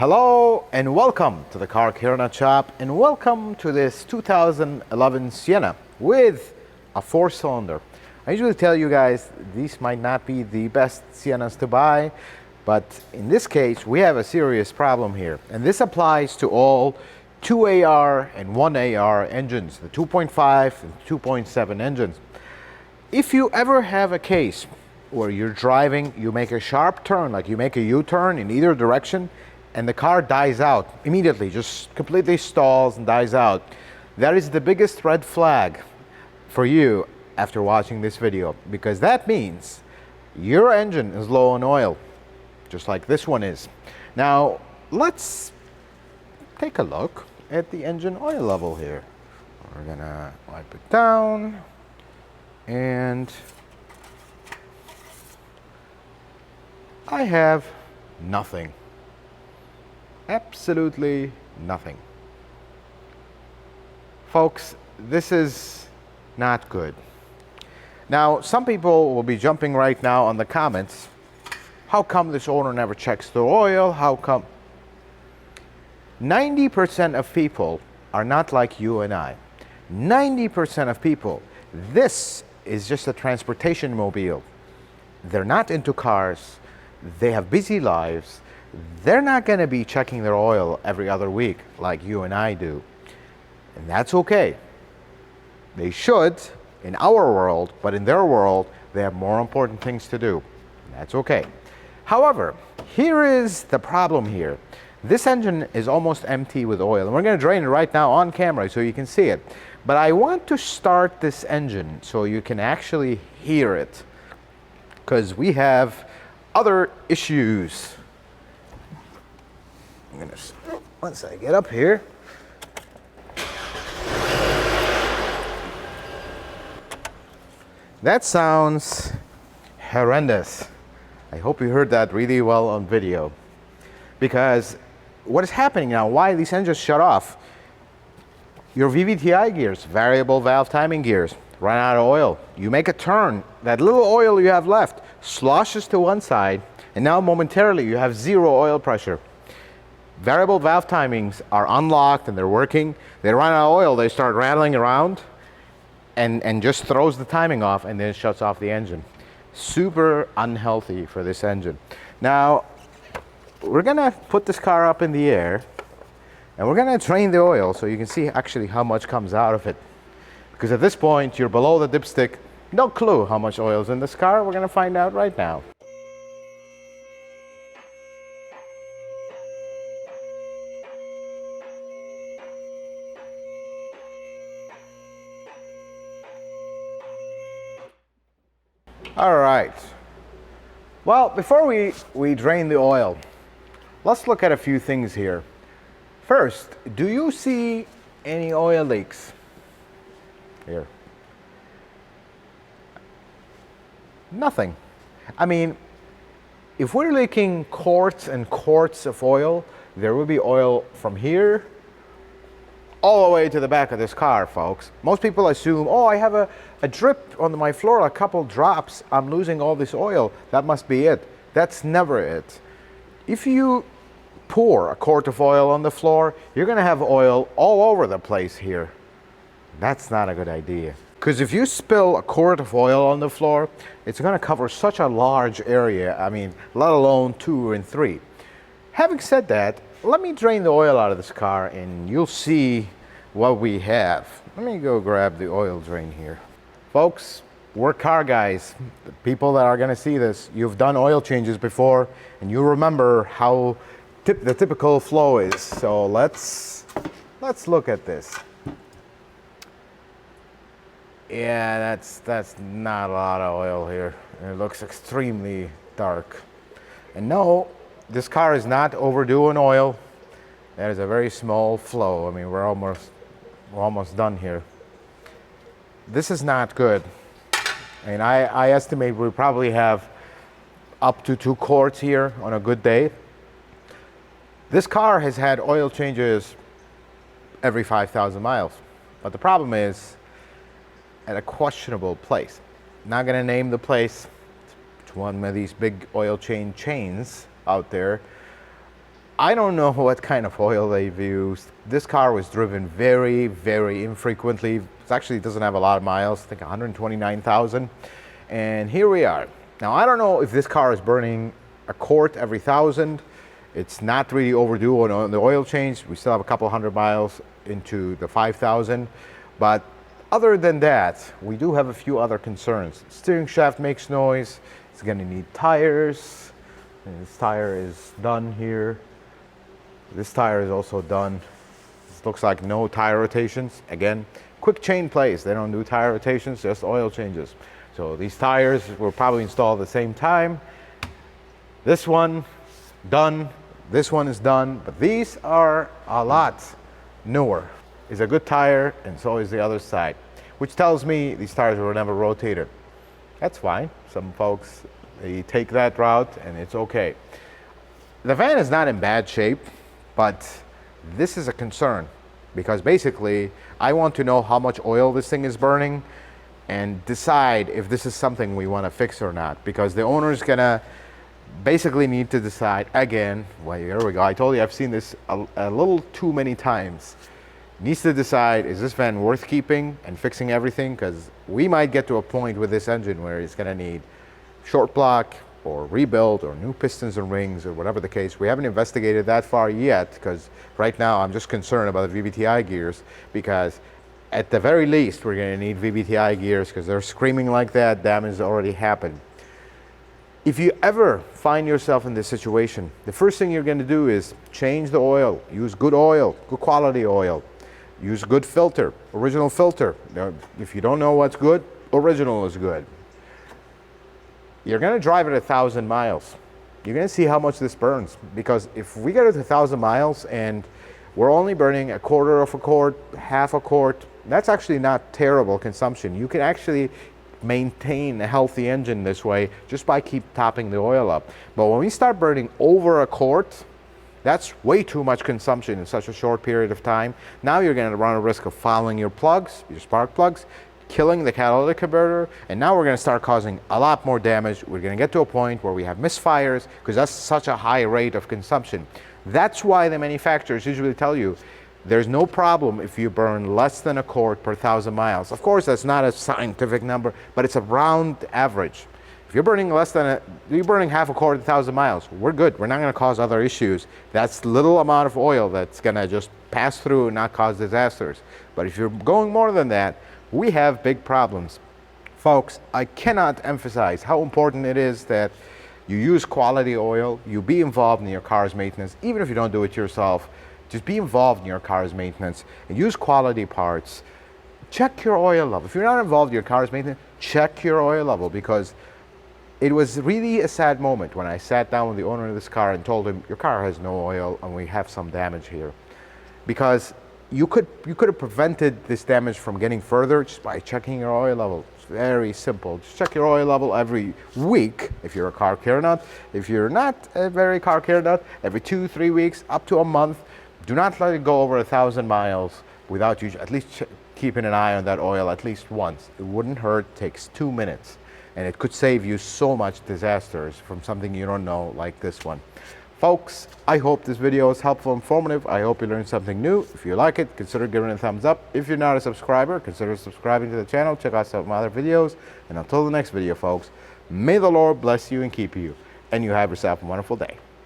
Hello and welcome to the Car Care Nut Shop, and welcome to this 2011 Sienna with a 4-cylinder. I usually tell you guys these might not be the best Siennas to buy, but in this case we have a serious problem here, and this applies to all 2AR and 1AR engines, the 2.5 and 2.7 engines. If you ever have a case where you're driving, you make a sharp turn, like you make a U-turn in either direction, and the car dies out immediately, just completely stalls and dies out, that is the biggest red flag for you after watching this video, because that means your engine is low on oil, just like this one is. Now let's take a look at the engine oil level here. We're gonna wipe it down, and I have nothing. Absolutely nothing. Folks, this is not good. Now, some people will be jumping right now on the comments. How come this owner never checks the oil? How come? 90% of people are not like you and I. 90% of people, this is just a transportation mobile. They're not into cars. They have busy lives. They're not going to be checking their oil every other week like you and I do. And that's okay. They should in our world, but in their world, they have more important things to do. And that's okay. However, here is the problem here. This engine is almost empty with oil, and we're going to drain it right now on camera so you can see it. But I want to start this engine so you can actually hear it, because we have other issues. Once I get up here, that sounds horrendous. I hope you heard that really well on video, because what is happening now, why these engines shut off, your VVTi gears, variable valve timing gears, run out of oil. You make a turn, that little oil you have left sloshes to one side, and now momentarily you have zero oil pressure. Variable valve timings are unlocked and they're working. They run out of oil, they start rattling around and just throws the timing off, and then shuts off the engine. Super unhealthy for this engine. Now, we're gonna put this car up in the air and we're gonna drain the oil so you can see actually how much comes out of it. Because at this point, you're below the dipstick, no clue how much oil is in this car. We're gonna find out right now. All right. Well, before we drain the oil, let's look at a few things here. First, do you see any oil leaks? Here. Nothing. I mean, if we're leaking quarts and quarts of oil, there will be oil from here all the way to the back of this car, folks. Most people assume, oh, I have a drip on my floor, a couple drops, I'm losing all this oil, that must be it. That's never it. If you pour a quart of oil on the floor, you're gonna have oil all over the place here. That's not a good idea. Because if you spill a quart of oil on the floor, it's gonna cover such a large area, I mean, let alone 2 and 3. Having said that, let me drain the oil out of this car and you'll see what we have. Let me go grab the oil drain here. Folks, we're car guys. The people that are gonna see this, you've done oil changes before and you remember how the typical flow is. So let's look at this. Yeah, that's not a lot of oil here. It looks extremely dark. And no, this car is not overdue on oil. That is a very small flow. I mean, we're almost done here. This is not good. I mean, I estimate we probably have up to 2 quarts here on a good day. This car has had oil changes every 5,000 miles. But the problem is at a questionable place. Not gonna name the place. It's one of these big oil change chains out there. I don't know what kind of oil they've used. This car was driven very, very infrequently. It actually doesn't have a lot of miles, I think 129,000. And here we are. Now, I don't know if this car is burning a quart every 1,000. It's not really overdue on the oil change. We still have a couple hundred miles into the 5,000. But other than that, we do have a few other concerns. Steering shaft makes noise. It's gonna need tires. And this tire is done here. This tire is also done. This looks like no tire rotations. Again, quick chain plays. They don't do tire rotations, just oil changes. So these tires were probably installed at the same time. This one, done. This one is done, but these are a lot newer. It's a good tire, and so is the other side, which tells me these tires were never rotated. That's fine. Some folks, they take that route, and it's okay. The van is not in bad shape, but this is a concern, because basically, I want to know how much oil this thing is burning and decide if this is something we want to fix or not, because the owner is gonna basically need to decide again. Well, here we go. I told you I've seen this a little too many times. Needs to decide, is this van worth keeping and fixing everything? Because we might get to a point with this engine where it's going to need short block or rebuild or new pistons and rings or whatever the case. We haven't investigated that far yet, because right now I'm just concerned about the VVTi gears, because at the very least we're going to need VVTi gears, because they're screaming like that. Damage has already happened. If you ever find yourself in this situation, the first thing you're going to do is change the oil. Use good oil, good quality oil. Use good filter, original filter. Now, if you don't know what's good, original is good. You're going to drive it 1,000 miles. You're going to see how much this burns, because if we get it to 1,000 miles and we're only burning a quarter of a quart, half a quart, that's actually not terrible consumption. You can actually maintain a healthy engine this way just by keep topping the oil up. But when we start burning over a quart, that's way too much consumption in such a short period of time. Now you're going to run a risk of fouling your plugs, your spark plugs, killing the catalytic converter, and now we're going to start causing a lot more damage. We're going to get to a point where we have misfires, because that's such a high rate of consumption. That's why the manufacturers usually tell you there's no problem if you burn less than a quart per 1,000 miles. Of course, that's not a scientific number, but it's a round average. If you're burning you're burning half a quart at 1,000 miles, we're good. We're not going to cause other issues. That's little amount of oil that's going to just pass through and not cause disasters. But if you're going more than that, we have big problems. Folks, I cannot emphasize how important it is that you use quality oil, you be involved in your car's maintenance, even if you don't do it yourself. Just be involved in your car's maintenance and use quality parts. Check your oil level. If you're not involved in your car's maintenance, check your oil level, because it was really a sad moment when I sat down with the owner of this car and told him, your car has no oil and we have some damage here. Because you could have prevented this damage from getting further just by checking your oil level. It's very simple. Just check your oil level every week if you're a car care nut. If you're not a very car care nut, every 2-3 weeks, up to a month. Do not let it go over 1,000 miles without you at least keeping an eye on that oil at least once. It wouldn't hurt. It takes 2 minutes, and it could save you so much disasters from something you don't know, like this one. Folks, I hope this video is helpful and informative. I hope you learned something new. If you like it, consider giving it a thumbs up. If you're not a subscriber, consider subscribing to the channel. Check out some other videos. And until the next video, folks, may the Lord bless you and keep you, and you have yourself a wonderful day.